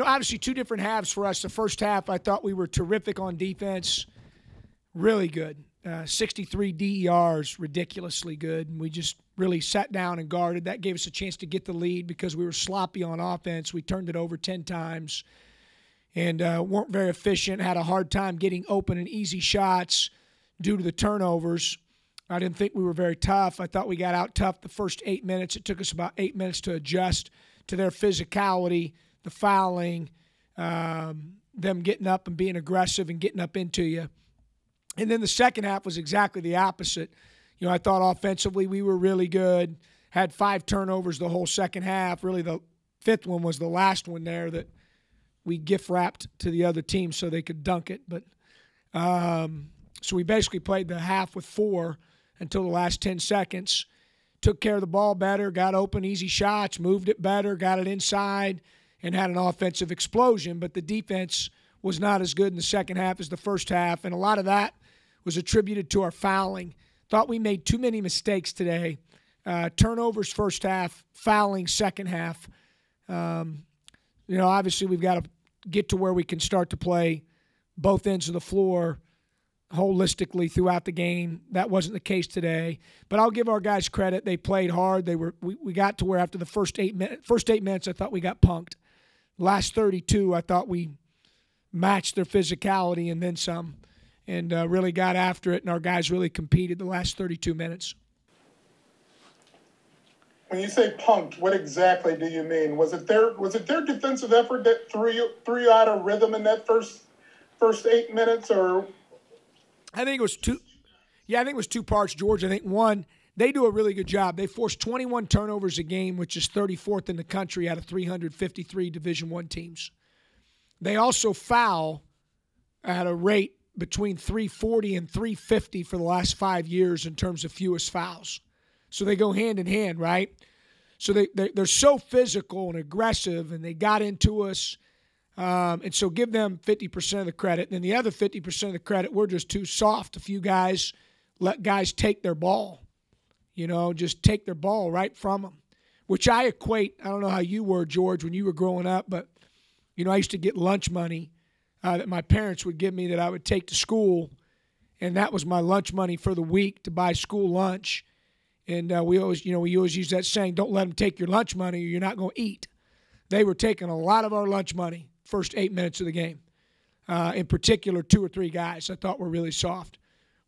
Obviously two different halves for us. The first half, I thought we were terrific on defense, really good. 63 DERs, ridiculously good. And we just really sat down and guarded. That gave us a chance to get the lead because we were sloppy on offense. We turned it over 10 times and weren't very efficient, had a hard time getting open and easy shots due to the turnovers. I didn't think we were very tough. I thought we got out tough the first 8 minutes. It took us about 8 minutes to adjust to their physicality, the fouling, them getting up and being aggressive and getting up into you. And then the second half was exactly the opposite. I thought offensively we were really good, had 5 turnovers the whole second half. Really the fifth one was the last one there that we gift-wrapped to the other team so they could dunk it. But so we basically played the half with 4 until the last 10 seconds. Took care of the ball better, got open, easy shots, moved it better, got it inside, and had an offensive explosion. But the defense was not as good in the second half as the first half, and a lot of that was attributed to our fouling. Thought we made too many mistakes today. Turnovers first half, fouling second half. Obviously we've got to get to where we can start to play both ends of the floor holistically throughout the game. That wasn't the case today. But I'll give our guys credit. They played hard. We got to where after the first 8 minutes I thought we got punked. Last 32 I thought we matched their physicality and then some, and really got after it, and our guys really competed the last 32 minutes. When you say punked, what exactly do you mean? Was it their defensive effort that threw you out of rhythm in that first 8 minutes, or? I think it was two. Yeah, I think it was two parts, George. I think one, they do a really good job. They forced 21 turnovers a game, which is 34th in the country out of 353 Division I teams. They also foul at a rate between 340 and 350 for the last 5 years in terms of fewest fouls. So they go hand in hand, right? So they're so physical and aggressive, and they got into us. And so give them 50% of the credit. And then the other 50% of the credit, we're just too soft. A few guys let guys take their ball, just take their ball right from them, which I equate. I don't know how you were, George, when you were growing up, but, I used to get lunch money that my parents would give me that I would take to school, and that was my lunch money for the week to buy school lunch. And we always use that saying, don't let them take your lunch money or you're not going to eat. They were taking a lot of our lunch money first 8 minutes of the game. In particular, 2 or 3 guys I thought were really soft.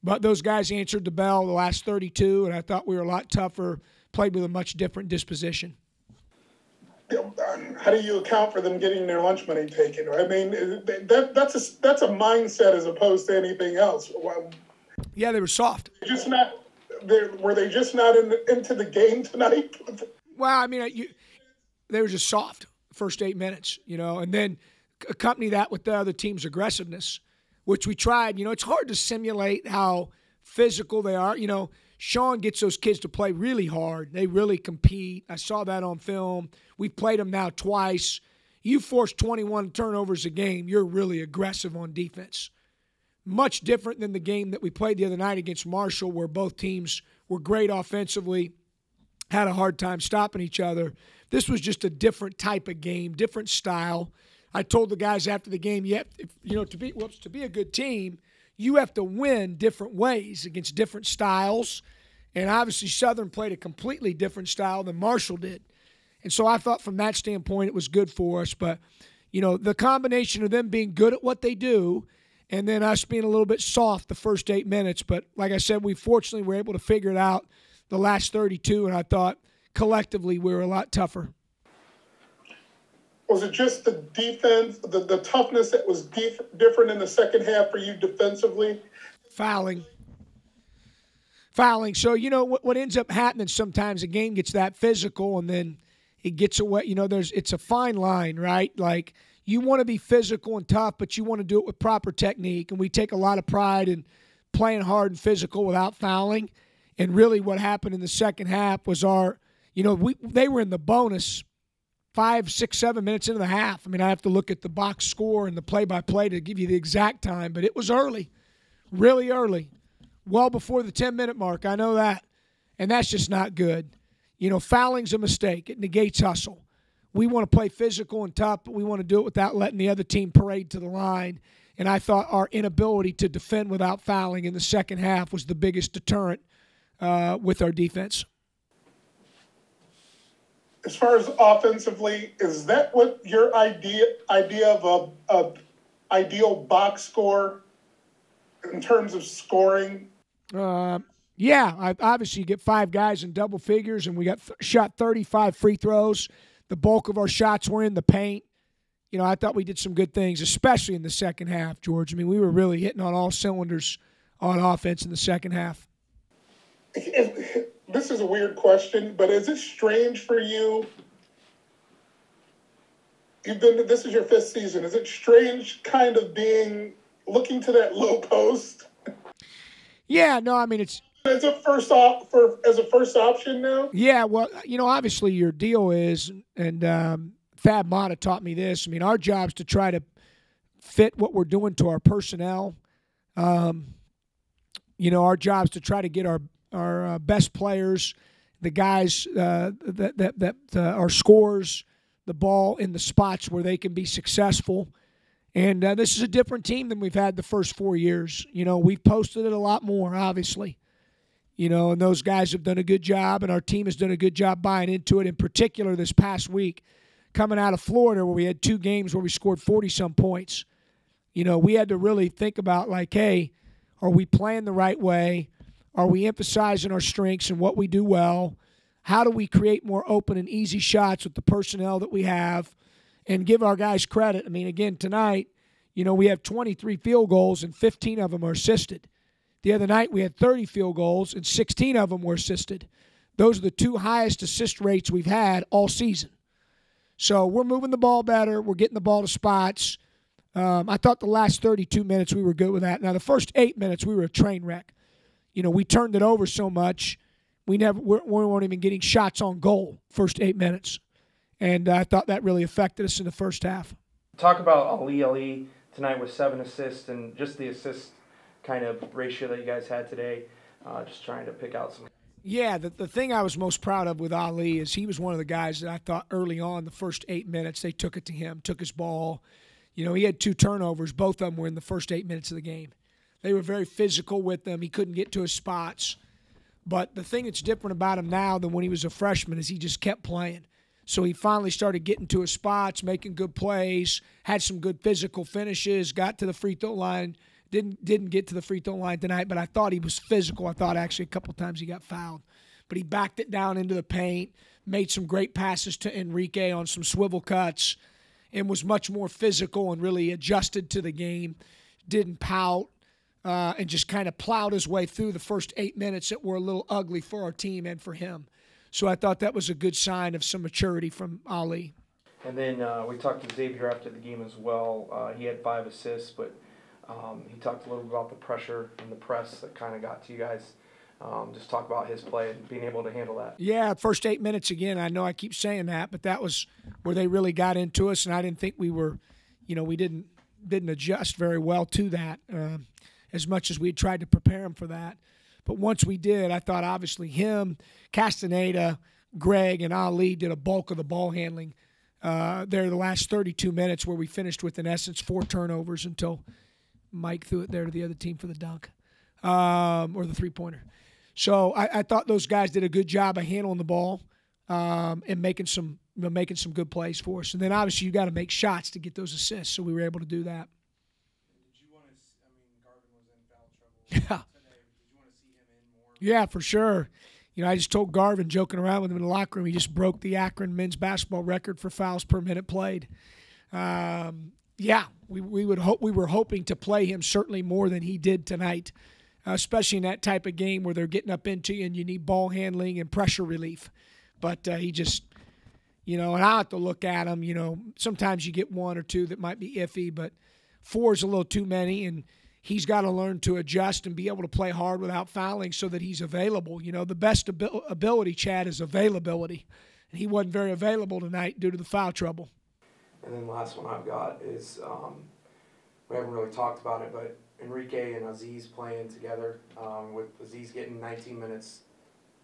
But those guys answered the bell the last 32, and I thought we were a lot tougher, played with a much different disposition. How do you account for them getting their lunch money taken? I mean, that's a mindset as opposed to anything else. Yeah, they were soft. Were they just not into the game tonight? Well, I mean, they were just soft first 8 minutes, and then accompany that with the other team's aggressiveness, which we tried. It's hard to simulate how physical they are. Sean gets those kids to play really hard. They really compete. I saw that on film. We've played them now twice. You force 21 turnovers a game, you're really aggressive on defense. Much different than the game that we played the other night against Marshall, where both teams were great offensively, had a hard time stopping each other. This was just a different type of game, different style. I told the guys after the game, to be a good team, you have to win different ways against different styles. And obviously Southern played a completely different style than Marshall did. And so I thought from that standpoint it was good for us. But, the combination of them being good at what they do and then us being a little bit soft the first 8 minutes. But like I said, we fortunately were able to figure it out the last 32, and I thought collectively we were a lot tougher. Was it just the defense, the toughness that was different in the second half for you defensively? Fouling. So, what ends up happening sometimes, a game gets that physical and then it gets away. It's a fine line, right? Like, you want to be physical and tough, but you want to do it with proper technique. And we take a lot of pride in playing hard and physical without fouling. And really what happened in the second half was they were in the bonus 5, 6, 7 minutes into the half. I mean, I have to look at the box score and the play-by-play to give you the exact time, but it was early, really early, well before the 10-minute mark. I know that, and that's just not good. Fouling's a mistake. It negates hustle. we want to play physical and tough, but we want to do it without letting the other team parade to the line. And I thought our inability to defend without fouling in the second half was the biggest deterrent with our defense. As far as offensively, is that what your idea of a ideal box score in terms of scoring? Yeah, obviously you get 5 guys in double figures, and we got shot 35 free throws. The bulk of our shots were in the paint. You know, I thought we did some good things, especially in the second half, George. I mean, we were really hitting on all cylinders on offense in the second half. This is a weird question, but is it strange for you? This is your 5th season. Is it strange kind of looking to that low post? Yeah, no, I mean, it's as a first option now. Yeah, well, you know, obviously your deal is, and Thad Mata taught me this. I mean, our job's to try to fit what we're doing to our personnel. You know, our job's to try to get our best players, the guys that are scorers, the ball in the spots where they can be successful. And this is a different team than we've had the first 4 years. You know, we've posted it a lot more, obviously. You know, and those guys have done a good job, and our team has done a good job buying into it, in particular this past week, coming out of Florida where we had 2 games where we scored 40-some points. You know, we had to really think about, like, hey, are we playing the right way? Are we emphasizing our strengths and what we do well? How do we create more open and easy shots with the personnel that we have and give our guys credit? I mean, again, tonight, you know, we have 23 field goals and 15 of them are assisted. The other night we had 30 field goals and 16 of them were assisted. Those are the 2 highest assist rates we've had all season. So we're moving the ball better. We're getting the ball to spots. I thought the last 32 minutes we were good with that. Now, the first 8 minutes we were a train wreck. You know, we turned it over so much. We weren't even getting shots on goal first 8 minutes. And I thought that really affected us in the first half. Talk about Ali tonight with 7 assists and just the assist kind of ratio that you guys had today. Just trying to pick out some. Yeah, the thing I was most proud of with Ali is he was one of the guys that I thought early on, the first 8 minutes, they took it to him, took his ball. You know, he had 2 turnovers. Both of them were in the first 8 minutes of the game. They were very physical with them. He couldn't get to his spots. But the thing that's different about him now than when he was a freshman is he just kept playing. So he finally started getting to his spots, making good plays, had some good physical finishes, got to the free throw line. Didn't get to the free throw line tonight, but I thought he was physical. I thought actually a couple times he got fouled. But he backed it down into the paint, made some great passes to Enrique on some swivel cuts, and was much more physical and really adjusted to the game. Didn't pout. And just kind of plowed his way through the first 8 minutes that were a little ugly for our team and for him. So I thought that was a good sign of some maturity from Ali. And then we talked to Xavier after the game as well. He had 5 assists, but he talked a little about the pressure and the press that kind of got to you guys. Just talk about his play and being able to handle that. Yeah, first 8 minutes again. I know I keep saying that, but that was where they really got into us, and I didn't think we were, you know, we didn't adjust very well to that. As much as we had tried to prepare him for that. But once we did, I thought obviously him, Castaneda, Greg, and Ali did a bulk of the ball handling there the last 32 minutes where we finished with, in essence, 4 turnovers until Mike threw it there to the other team for the dunk or the three-pointer. So I thought those guys did a good job of handling the ball and making some good plays for us. And then obviously you got to make shots to get those assists, so we were able to do that. Yeah. Yeah, for sure. You know, I just told Garvin, joking around with him in the locker room, he just broke the Akron men's basketball record for fouls per minute played. Yeah, we were hoping to play him certainly more than he did tonight, especially in that type of game where they're getting up into you and you need ball handling and pressure relief. But he just, you know, and I have to look at him. You know, sometimes you get 1 or 2 that might be iffy, but 4 is a little too many, and he's got to learn to adjust and be able to play hard without fouling so that he's available. You know, the best ability, Chad, is availability. And he wasn't very available tonight due to the foul trouble. And then the last one I've got is, we haven't really talked about it, but Enrique and Aziz playing together, with Aziz getting 19 minutes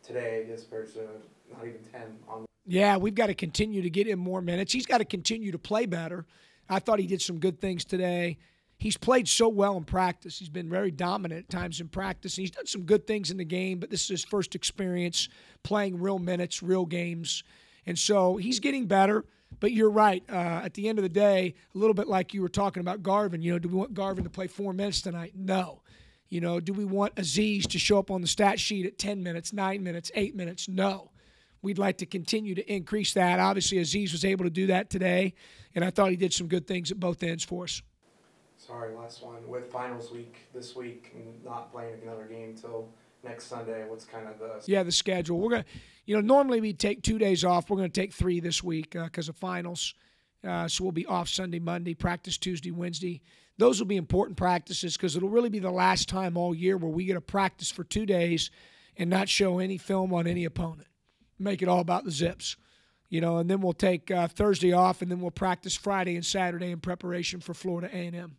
today as opposed to not even 10 on. Yeah, we've got to continue to get him more minutes. He's got to continue to play better. I thought he did some good things today. He's played so well in practice. He's been very dominant at times in practice. And he's done some good things in the game, but this is his first experience playing real minutes, real games. And so he's getting better. But you're right. At the end of the day, a little bit like you were talking about Garvin, do we want Garvin to play 4 minutes tonight? No. Do we want Aziz to show up on the stat sheet at 10 minutes, 9 minutes, 8 minutes? No. We'd like to continue to increase that. Obviously, Aziz was able to do that today, and I thought he did some good things at both ends for us. Sorry, last one. With finals week this week and not playing another game until next Sunday, what's kind of the... Yeah, the schedule. We're going to, normally we take 2 days off. We're going to take 3 this week because of finals. So we'll be off Sunday, Monday, practice Tuesday, Wednesday. Those will be important practices because it'll really be the last time all year where we get a practice for 2 days and not show any film on any opponent. Make it all about the Zips. And then we'll take Thursday off, and then we'll practice Friday and Saturday in preparation for Florida A&M.